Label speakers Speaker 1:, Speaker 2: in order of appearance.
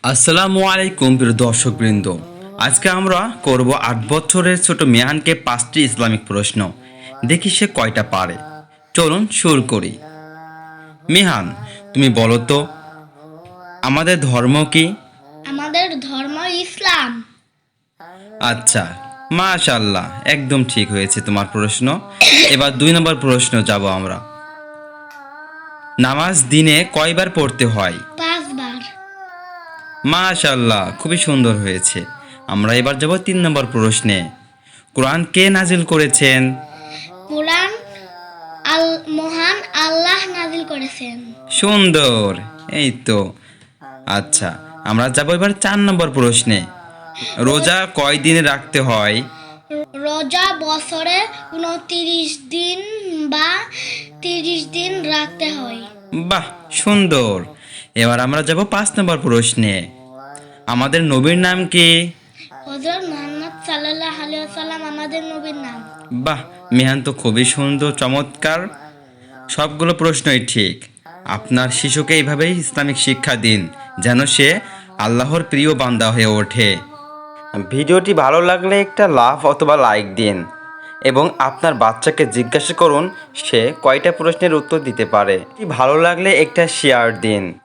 Speaker 1: আসসালামু আলাইকুম প্রিয় দর্শকবৃন্দ। আজকে আমরা করব ৮ বছরের ছোট মেহানকে ৫টি ইসলামিক প্রশ্ন। দেখি সে কয়টা পারে। চলুন শুরু করি। মেহান, তুমি বলো তো আমাদের ধর্ম কি?
Speaker 2: আমাদের ধর্ম ইসলাম।
Speaker 1: আচ্ছা, মাশাআল্লাহ, একদম ঠিক হয়েছে তোমার প্রশ্ন। এবার ২ নম্বর প্রশ্ন যাব আমরা। নামাজ দিনে কয়বার পড়তে হয়?
Speaker 2: 5 বার।
Speaker 1: মাশাআল্লাহ, খুবই সুন্দর হয়েছে। আমরা এবার যাব ৩ নম্বর প্রশ্নে। কোরআন কে নাজিল করেছেন?
Speaker 2: কোরআন মহান আল্লাহ নাজিল করেছেন।
Speaker 1: সুন্দর, এই তো। আচ্ছা, আমরা যাব এবার ৪ নম্বর প্রশ্নে। রোজা কয় দিনে রাখতে হয়?
Speaker 2: রোজা বছরে 29 দিন বা 30 দিন রাখতে হয়।
Speaker 1: বাহ, সুন্দর। এবার আমরা যাব ৫ নম্বর প্রশ্নে। আমাদের নবীর নাম কি?
Speaker 2: হযরত মুহাম্মদ সাল্লাল্লাহু আলাইহি ওয়াসাল্লাম আমাদের নবীর নাম।
Speaker 1: বাহ, মেহান তো খুবই সুন্দর, চমৎকার। সবগুলো প্রশ্নই ঠিক। আপনার শিশুকে এইভাবেই ইসলামিক শিক্ষা দিন, যেন সে আল্লাহর প্রিয় বান্দা হয়ে ওঠে। ভিডিওটি ভালো লাগলে একটা লাভ অথবা লাইক দিন এবং আপনার বাচ্চাকে জিজ্ঞাসা করুন সে কয়টা প্রশ্নের উত্তর দিতে পারে। ভালো লাগলে একটা শেয়ার দিন।